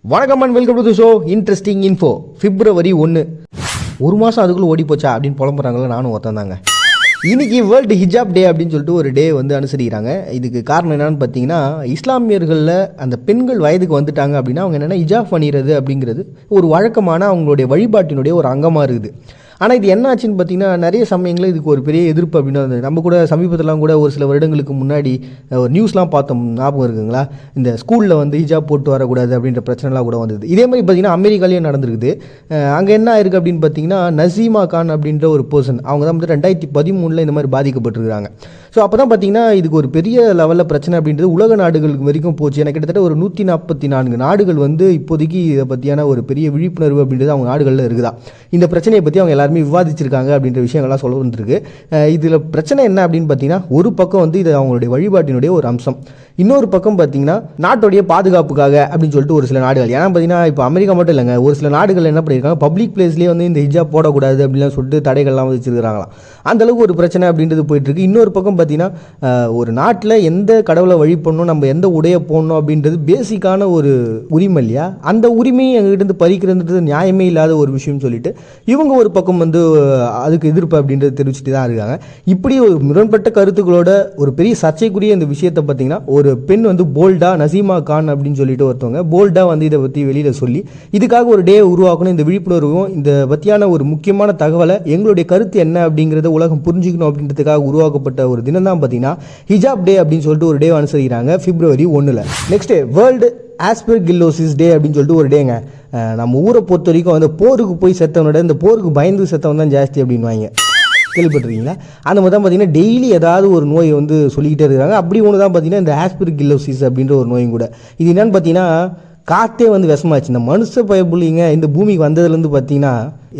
வணக்கம் and welcome to the show interesting info. February 1 ஒரு மாதம் அதுக்குள்ளே ஓடி போச்சா அப்படின்னு புலம்புறாங்களே, நானும் ஒருத்தந்தாங்க. இன்னைக்கு வேர்ல்டு ஹிஜாப் டே அப்படின்னு சொல்லிட்டு ஒரு டே வந்து அனுசரிக்கிறாங்க. இதுக்கு காரணம் என்னன்னு பார்த்தீங்கன்னா, இஸ்லாமியர்களில் அந்த பெண்கள் வயதுக்கு வந்துட்டாங்க அப்படின்னா அவங்க என்னென்னா ஹிஜாப் பண்ணிடுறது அப்படிங்கிறது ஒரு வழக்கமான அவங்களுடைய வழிபாட்டினுடைய ஒரு அங்கமாக இருக்குது. ஆனால் இது என்ன ஆச்சுன்னு பார்த்தீங்கன்னா, நிறைய சமயங்களில் இதுக்கு ஒரு பெரிய எதிர்ப்பு அப்படின்னு வந்து நம்ம கூட சமீபத்திலாம் கூட ஒரு சில வருடங்களுக்கு முன்னாடி ஒரு நியூஸ்லாம் பார்த்தோம், ஞாபகம் இருக்குங்களா? இந்த ஸ்கூலில் வந்து ஹிஜாப் போட்டு வரக்கூடாது அப்படின்ற பிரச்சனைலாம் கூட வந்தது. இதே மாதிரி பார்த்தீங்கன்னா அமெரிக்காலேயும் நடந்திருக்குது. அங்கே என்ன ஆயிருக்கு அப்படின்னு பார்த்தீங்கன்னா, நசீமா கான் அப்படின்ற ஒரு பர்சன், அவங்க தான் வந்து 2013 இந்த மாதிரி பாதிக்கப்பட்டிருக்காங்க. ஸோ அப்போ தான் பார்த்தீங்கன்னா இதுக்கு ஒரு பெரிய லெவலில் பிரச்சனை அப்படின்றது உலக நாடுகளுக்கு வரைக்கும் போச்சு. எனக்கு கிட்டத்தட்ட ஒரு 144 நாடுகள் வந்து இப்போதைக்கு இதை பற்றியான ஒரு பெரிய விழிப்புணர்வு அப்படின்றது அவங்க நாடுகளில் இருக்குதா. இந்த பிரச்சனையை பற்றி அவங்க எல்லாருமே விவாதிச்சிருக்காங்க அப்படின்ற விஷயங்கள்லாம் சொல்ல வந்துருக்கு. இதில் பிரச்சனை என்ன அப்படின்னு பார்த்தீங்கன்னா, ஒரு பக்கம் வந்து இது அவங்களுடைய வழிபாட்டினுடைய ஒரு அம்சம், இன்னொரு பக்கம் பார்த்தீங்கன்னா நாட்டுடைய பாதுகாப்புக்காக அப்படின்னு சொல்லிட்டு ஒரு சில நாடுகள், ஏன்னா பார்த்தீங்கன்னா இப்போ அமெரிக்கா மட்டும் இல்லைங்க, ஒரு சில நாடுகள் என்ன பண்ணியிருக்காங்க, பப்ளிக் பிளேஸ்லேயே வந்து இந்த ஹிஜாப் போடக்கூடாது அப்படின்லாம் சொல்லிட்டு தடைகள்லாம் வச்சுருக்காங்களாம். அந்தளவுக்கு ஒரு பிரச்சனை அப்படின்றது போயிட்டுருக்கு. இன்னொரு பக்கம் பார்த்தீங்கன்னா, ஒரு நாட்டில் எந்த கடவுளை வழிபடணும், நம்ம எந்த உடையை போடணும் அப்படின்றது பேசிக்கான ஒரு உரிமை இல்லையா? அந்த உரிமையை எங்ககிட்ட பறிக்கிறதுன்றது நியாயமே இல்லாத ஒரு விஷயம்னு சொல்லிட்டு இவங்க ஒரு பக்கம் வந்து அதுக்கு எதிர்ப்பு அப்படின்றது தெரிவிச்சுட்டு தான் இருக்காங்க. இப்படி ஒரு முரண்பட்ட கருத்துக்களோட ஒரு பெரிய சர்ச்சைக்குரிய இந்த விஷயத்தை பார்த்தீங்கன்னா, ஒரு பெண் வந்து போல்டா, நசீமா கான் அப்படின்னு சொல்லிட்டு ஒருத்தவங்க போல்டா வந்து இதை பற்றி வெளியில் சொல்லி இதுக்காக ஒரு டே உருவாக்கணும், இந்த விழிப்புணர்வும் இந்த பற்றியான ஒரு முக்கியமான தகவலை எங்களுடைய கருத்து என்ன அப்படிங்கிறத உலகம் புரிஞ்சுக்கணும் அப்படின்றதுக்காக உருவாக்கப்பட்ட ஒரு தினம் தான் பார்த்தீங்கன்னா ஹிஜாப் டே அப்படின்னு சொல்லிட்டு ஒரு டே அனுசரிக்கிறாங்க பிப்ரவரி 1. நெக்ஸ்ட் வேர்ல்டு ஆஸ்பெர்கில்லோசிஸ் டே அப்படின்னு சொல்லிட்டு ஒரு டேங்க. நம்ம ஊரை பொறுத்த வரைக்கும் வந்து போருக்கு போய் செத்தவனோட இந்த போருக்கு பயந்து செத்தவன் தான் ஜாஸ்தி அப்படின்வாங்க, கேள்விப்பட்டிருக்கீங்களா? அந்த மாதிரி தான் பார்த்தீங்கன்னா டெய்லி ஏதாவது ஒரு நோய் வந்து சொல்லிக்கிட்டே இருக்கிறாங்க. அப்படி ஒன்று தான் பார்த்தீங்கன்னா இந்த ஆஸ்பெர்கில்லோசிஸ் அப்படின்ற ஒரு நோயும் கூட. இது என்னன்னு பார்த்தீங்கன்னா, காற்றே வந்து விஷமாச்சு. இந்த மனுஷ பயப்புள்ளிங்க இந்த பூமிக்கு வந்ததுலேருந்து பார்த்தீங்கன்னா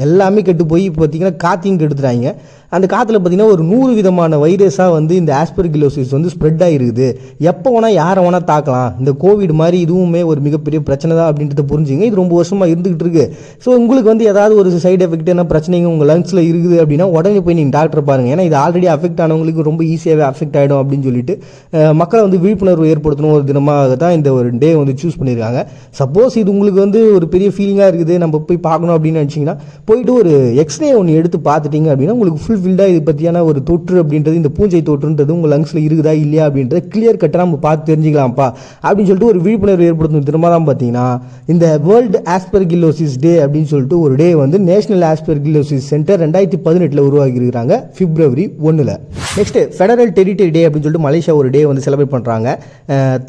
எல்லாமே கெட்டு போய் இப்போ பார்த்தீங்கன்னா காற்றையும் கெடுத்துறாங்க. அந்த காற்றுல பார்த்தீங்கன்னா ஒரு 100 விதமான வைரஸாக வந்து இந்த ஆஸ்பெர்கில்லோசிஸ் வந்து ஸ்ப்ரெட் ஆகிருக்குது. எப்போ வேணால் யாரை வேணால் தாக்கலாம். இந்த கோவிட் மாதிரி இதுவுமே ஒரு மிகப்பெரிய பிரச்சனை தான் அப்படின்றத புரிஞ்சுங்க. இது ரொம்ப வருஷமாக இருந்துகிட்டு இருக்கு. ஸோ உங்களுக்கு வந்து ஏதாவது ஒரு சைடு எஃபெக்ட் என்ன பிரச்சனைங்க உங்கள் லங்ஸில் இருக்குது அப்படின்னா உடனே போய் நீங்கள் டாக்டரை பாருங்கள். ஏன்னா இது ஆல்ரெடி அஃபெக்ட் ஆனவங்களுக்கு ரொம்ப ஈஸியாகவே அஃபெக்ட் ஆகிடும் அப்படின்னு சொல்லிட்டு மக்களை வந்து விழிப்புணர்வு ஏற்படுத்தணும் ஒரு தினமாக தான் இந்த ஒரு டே வந்து சூஸ் பண்ணியிருக்காங்க. சப்போஸ் இது உங்களுக்கு வந்து ஒரு பெரிய ஃபீலிங்காக இருக்குது, நம்ம போய் பார்க்கணும் அப்படின்னு நினச்சிங்கன்னா போயிட்டு ஒரு எக்ஸ்ரே ஒன்று எடுத்து பார்த்துட்டிங்க அப்படின்னா உங்களுக்கு ஃபுல்ஃபில்டாக இது பற்றியான ஒரு தொற்று அப்படின்றது, இந்த பூஞ்சை தொற்றுன்றது உங்கள் லங்ஸில் இருக்குதா இல்லையா அப்படின்றத கிளியர் கட்டாக நம்ம பார்த்து தெரிஞ்சுக்கலாம்ப்பா அப்படின்னு சொல்லிட்டு ஒரு விழிப்புணர்வு ஏற்படுத்தும் தினமாக தான் பார்த்தீங்கன்னா இந்த வேர்ல்டு ஆஸ்பெர்கில்லோசிஸ் டே அப்படின்னு சொல்லிட்டு ஒரு டே வந்து நேஷனல் ஆஸ்பெர்கில்லோசிஸ் சென்டர் 2018 உருவாக்கியிருக்கிறாங்க பிப்ரவரி 1. நெக்ஸ்ட் ஃபெடரல் டெரிட்டரி டே அப்படின்னு சொல்லிட்டு மலேசியா ஒரு டே வந்து செலிப்ரேட் பண்ணுறாங்க.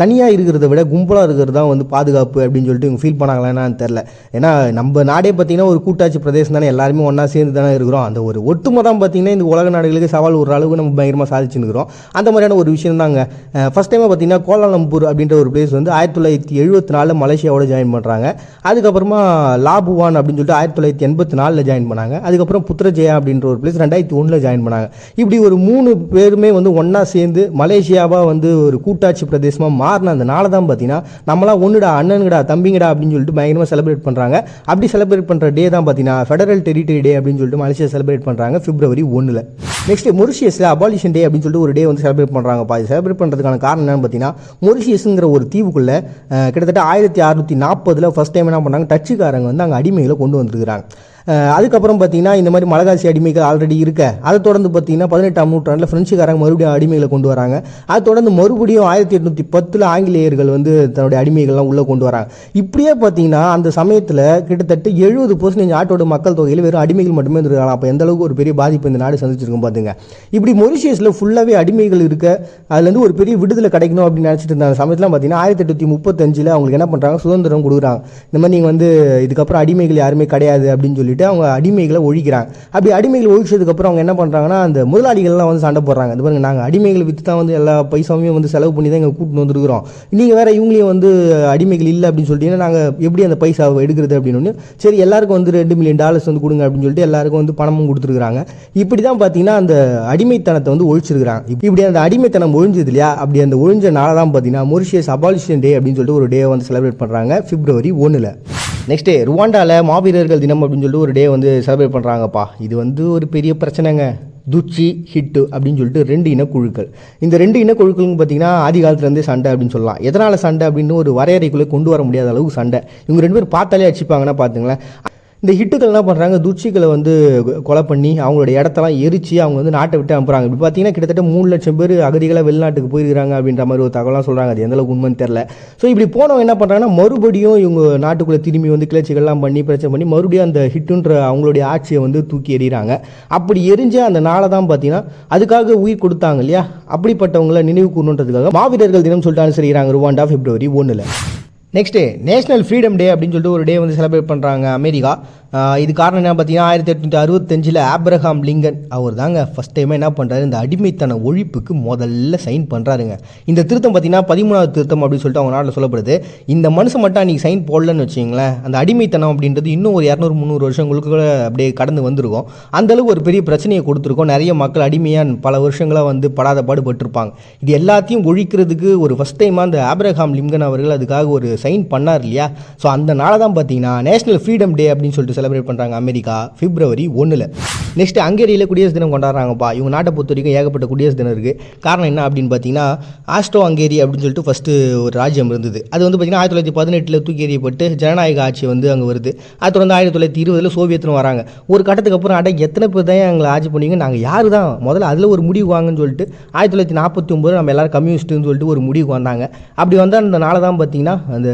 தனியாக இருக்கிறத விட கும்பலாக இருக்கிறது தான் வந்து பாதுகாப்பு அப்படின்னு சொல்லிட்டு இவங்க ஃபீல் பண்ணாங்களான்னு தெரில. ஏன்னா நம்ம நாடே பார்த்தீங்கன்னா ஒரு கூட்டாட்சி பிரதேசம் தானே, எல்லாருமே ஒன்றா சேர்ந்து தானே இருக்கிறோம். அந்த ஒரு ஒட்டுமை தான் பார்த்தீங்கன்னா இந்த உலக நாடுகளுக்கு சவால் ஒரு அளவுக்கு நம்ம பயங்கரமாக சாதிச்சுன்னு இருக்கிறோம். அந்த மாதிரியான ஒரு விஷயம் தாங்க. ஃபஸ்ட் டைமாக பார்த்தீங்கன்னா கோலாலம்பூர் அப்படின்ற ஒரு பிளேஸ் வந்து 1974 மலேசியாவோட ஜாயின் பண்ணுறாங்க. அதுக்கப்புறமா லாபுவான் அப்படின்னு சொல்லிட்டு 1984 ஜாயின் பண்ணாங்க. அதுக்கப்புறம் புத்ரஜயா அப்படின்ற ஒரு பிளேஸ் 2001 ஜாயின் பண்ணாங்க. இப்படி ஒரு 3 பேருமே வந்து ஒன்றா சேர்ந்து மலேசியாவாக வந்து ஒரு கூட்டாட்சி பிரதேசமாக மாறின அந்த நாளை தான் பார்த்தீங்கன்னா நம்மளாம் ஒன்றுடா அண்ணனுங்கடா தம்பிங்கடா அப்படின்னு சொல்லிட்டு பயங்கரமாக செலிப்ரேட் பண்ணுறாங்க. அப்படி செலிப்ரேட் பண்ணுற டே தான் பார்த்தீங்கன்னா ஃபெடரல் டெரிட்டரி டே அப்படின்னு சொல்லிட்டு மலேசியா செலிப்ரேட் பண்ணுறாங்க பிப்ரவரி 1. நெக்ஸ்ட் மொரிஷியஸில் அபாலிஷன் டே அப்படின்னு சொல்லிட்டு ஒரு டே வந்து செலிப்ரேட் பண்ணுறாங்கப்பா. இது செலிப்ரேட் பண்ணுறதுக்கான காரணம் என்னன்னு பார்த்தீங்கன்னா, மொரிஷியஸுங்கிற ஒரு தீவுக்குள்ளே கிட்டத்தட்ட 1640 ஃபர்ஸ்ட் டைம் என்ன பண்ணாங்க, டச்சுக்காரங்க வந்து அங்கே அடிமைகளை கொண்டு வந்துருக்குறாங்க. அதுக்கப்புறம் பார்த்தீங்கன்னா இந்த மாதிரி மலகாசி அடிமைகள் ஆல்ரெடி இருக்க, அதை தொடர்ந்து பார்த்தீங்கன்னா 18ஆம் நூற்றாண்டில் ஃப்ரெஞ்சுக்காரங்க மறுபடியும் அடிமைகளை கொண்டு வராங்க. அதை தொடர்ந்து மறுபடியும் 1810 ஆங்கிலேயர்கள் வந்து தன்னுடைய அடிமைகள்லாம் உள்ளே கொண்டு வராங்க. இப்படியே பார்த்தீங்கன்னா அந்த சமயத்தில் கிட்டத்தட்ட 70% நாட்டோட மக்கள் தொகையில் வெறும் அடிமைகள் மட்டுமே இருந்திருக்காங்க. அப்போ எந்த அளவுக்கு ஒரு பெரிய பாதிப்பு இந்த நாடு சந்திச்சிருக்கும் பார்த்துங்க. இப்படி மொரிஷியஸில் ஃபுல்லாகவே அடிமைகள் இருக்க, அதுலேருந்து ஒரு பெரிய விடுதலை கிடைக்கணும் அப்படின்னு நினச்சிட்டு இருந்த சமயத்தில் பார்த்தீங்கன்னா 1835 அவங்களுக்கு என்ன பண்ணுறாங்க, சுதந்திரம் கொடுக்குறாங்க. இந்த மாதிரி நீங்கள் வந்து இதுக்கப்புறம் அடிமைகள் யாருமே கிடையாது அப்படின்னு சொல்லிட்டு அவங்க அடிமைகளை ஒழிக்கிறாங்க. அப்படி அடிமைகளை ஒழிச்சதுக்கப்புறம் அவங்க என்ன பண்ணுறாங்கன்னா அந்த முதலாளிகள்லாம் வந்து சண்டை போடுறாங்க. இது பாருங்க, நாங்கள் அடிமைகளை விற்று தான் வந்து எல்லா பைசாவையும் வந்து செலவு பண்ணி தான் எங்கள் கூட்டின்னு வந்துருக்கிறோம், நீங்கள் வேறு இவங்களையும் வந்து அடிமைகள் இல்லை அப்படின்னு சொல்லிட்டீங்கன்னா நாங்கள் எப்படி அந்த பைசாவை எடுக்கிறது அப்படின்னு. சரி எல்லாருக்கும் வந்து $2 மில்லியன் வந்து கொடுங்க அப்படின்னு சொல்லிட்டு எல்லாருக்கும் வந்து பணமும் கொடுத்துருக்குறாங்க. இப்படி தான் பார்த்தீங்கன்னா அந்த அடிமைத்தனத்தை வந்து ஒழிச்சிருக்கிறாங்க. இப்படி அந்த அடிமைத்தனம் ஒழிஞ்சது இல்லையா, அப்படி அந்த ஒழிஞ்ச நாளை தான் பார்த்தீங்கன்னா மொரிஷியஸ் அபாலிஷன் டே அப்படின்னு சொல்லிட்டு ஒரு டே வந்து செலிப்ரேட் பண்ணுறாங்க பிப்ரவரி 1. நெக்ஸ்ட்டு ருவாண்டாவில் மாவீரர்கள் தினம் அப்படின்னு சொல்லிட்டு ஒரு டே வந்து செலிப்ரேட் பண்ணுறாங்கப்பா. இது வந்து ஒரு பெரிய பிரச்சனைங்க. துச்சி ஹிட்டு அப்படின்னு சொல்லிட்டு 2 இனக்குழுக்கள். இந்த 2 இனக்குழுக்களும் பார்த்தீங்கன்னா ஆதி காலத்துலேருந்தே சண்டை அப்படின்னு சொல்லலாம். எதனால் சண்டை அப்படின்னு ஒரு வரையறைக்குள்ளே கொண்டு வர முடியாத அளவுக்கு சண்டை. இவங்க 2 பேர் பார்த்தாலே அடிச்சுப்பாங்கன்னா பார்த்துங்களேன். இந்த ஹிட்டுக்கள் என்ன பண்ணுறாங்க, துச்சிகளை வந்து கொலை பண்ணி அவங்களோட இடத்தெல்லாம் எரிச்சு அவங்க வந்து நாட்டை விட்டு அனுப்புகிறாங்க. இப்படி பார்த்தீங்கன்னா கிட்டத்தட்ட 3 லட்சம் பேர் அகதிகளாக வெளிநாட்டுக்கு போயிருக்காங்க அப்படின்ற மாதிரி ஒரு தகவலாம் சொல்கிறாங்க. அது எந்தளவுக்கு உண்மைன்னு தெரில. ஸோ இப்படி போனவங்க என்ன பண்ணுறாங்கன்னா மறுபடியும் இவங்க நாட்டுக்குள்ளே திரும்பி வந்து கிளர்ச்சிகள்லாம் பண்ணி பிரச்சனை பண்ணி மறுபடியும் அந்த ஹிட்டுன்ற அவங்களுடைய ஆட்சியை வந்து தூக்கி எறிகிறாங்க. அப்படி எரிஞ்ச அந்த நாளை தான் பார்த்தீங்கன்னா அதுக்காக உயிர் கொடுத்தாங்க இல்லையா, அப்படிப்பட்டவங்களை நினைவு கூறணுன்றதுக்காக மாவீரர்கள் தினம் சொல்லிட்டு அனுசரிக்கிறாங்க Rwanda February 1. Next national freedom day அப்படின்னு சொல்லிட்டு ஒரு டே வந்து செலிப்ரேட் பண்ணுறாங்க அமெரிக்கா. இது காரணம் என்ன பார்த்தீங்கன்னா 1865 ஆப்ரஹாம் லிங்கன் அவர் தாங்க ஃபஸ்ட் டைமாக என்ன பண்ணுறாரு, இந்த அடிமைத்தன ஒழிப்புக்கு முதல்ல சைன் பண்ணுறாருங்க. இந்த திருத்தம் பார்த்தீங்கன்னா 13வது திருத்தம் அப்படின்னு சொல்லிட்டு அவங்க நாட்டில் சொல்லப்படுது. இந்த மனுஷன் மட்டும் அன்றைக்கி சைன் போடலன்னு வச்சிங்களேன், அந்த அடிமைத்தனம் அப்படின்றது இன்னும் ஒரு 200-300 வருஷங்களுக்கு கூட அப்படியே கடந்து வந்திருக்கும். அந்தளவுக்கு ஒரு பெரிய பிரச்சனையை கொடுத்துருக்கோம். நிறைய மக்கள் அடிமையாக பல வருஷங்களாக வந்து படாத பாடுபட்டிருப்பாங்க. இது எல்லாத்தையும் ஒழிக்கிறதுக்கு ஒரு ஃபஸ்ட் டைமாக அந்த ஆப்ரஹாம் லிங்கன் அவர்கள் அதுக்காக ஒரு சைன் பண்ணார் இல்லையா. ஸோ அந்த நாளை தான் பார்த்தீங்கன்னா நேஷ்னல் ஃப்ரீடம் டே அப்படின்னு சொல்லிட்டு செலிப்ரேட் பண்ணுறாங்க அமெரிக்கா February 1. நெக்ஸ்ட் ஹங்கேரியில் குடியரசு தினம் கொண்டாடுறாங்கப்பா. இவங்க நாட்டை பொறுத்த வரைக்கும் ஏகப்பட்ட குடியரசு தினம் இருக்குது. காரணம் என்ன அப்படின்னு பார்த்தீங்கன்னா ஆஸ்ட்ரோ ஹங்கேரி அப்படின்னு சொல்லிட்டு ஃபஸ்ட்டு ஒரு ராஜ்யம் இருந்தது. அது வந்து பார்த்தீங்கன்னா 1918 தூக்கி எறியப்பட்டு ஜனநாயக ஆட்சி வந்து அங்கே வருது. அது தொடர்ந்து 1920 சோவியத்துன்னு வராங்க. ஒரு கட்டத்துக்கு அப்புறம் எத்தனை பேர் தான் எங்களை ஆட்சி பண்ணுவீங்க, நாங்கள் யார் தான் முதல்ல அதில் ஒரு முடிவு வாங்கன்னு சொல்லிட்டு 1949 நம்ம எல்லாரும் கம்யூனிஸ்ட்டுன்னு சொல்லிட்டு ஒரு முடிவுக்கு வந்தாங்க. அப்படி வந்தால் அந்த நாளை தான் பார்த்தீங்கன்னா அந்த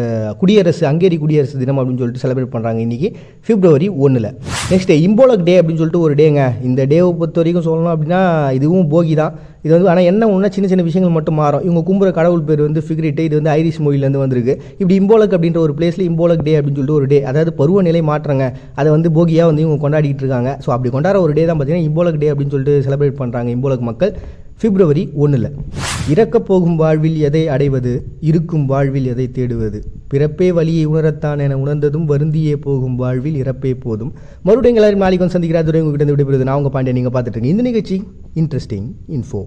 ஹங்கேரி குடியரசு தினம் அப்படின்னு சொல்லிட்டு செலிப்ரேட் பண்ணுறாங்க இன்றைக்கி February 1. நெக்ஸ்ட் இம்போலக் டே அப்படின்னு சொல்லிட்டு ஒரு டேங்க. இந்த டேவை பொறுத்த வரைக்கும் சொல்லணும் அப்படின்னா இதுவும் போகி தான். இது வந்து ஆனால் என்ன ஒன்றா சின்ன சின்ன விஷயங்கள் மட்டும் மாறும். இவங்க கும்புற கடவுள் பேர் வந்து ஃபிக்ரிட்டு, இது வந்து ஐரிஷ் மொழியிலேருந்து வந்திருக்கு. இப்படி இம்போலக் அப்படின்ற ஒரு பிளேஸில் இம்போலக் டே அப்படின்னு சொல்லிட்டு ஒரு டே, அதாவது பருவநிலை மாற்றங்க, அதை வந்து போகியாக வந்து இவங்க கொண்டாடிட்டு இருக்காங்க. ஸோ அப்படி கொண்டாடுற ஒரு டே தான் பார்த்தீங்கன்னா இம்போலக் டே அப்படின்னு சொல்லிட்டு செலிப்ரேட் பண்ணுறாங்க இம்போலக் மக்கள் February 1. இறக்கப் போகும் வாழ்வில் எதை அடைவது, இருக்கும் வாழ்வில் எதை தேடுவது, பிறப்பே வழியை உணரத்தான் என உணர்ந்ததும் வருந்தியே போகும் வாழ்வில் இறப்பே போதும். மறுபடியும் எல்லாரும் நாளைக்கு வந்து சந்திக்கிறார். உங்ககிட்ட விடைபெறுவது நான் உங்கள் பாண்டியன். நீங்கள் பார்த்துட்டு இருக்கீங்க இந்த நிகழ்ச்சி இன்ட்ரெஸ்டிங் இன்ஃபோ.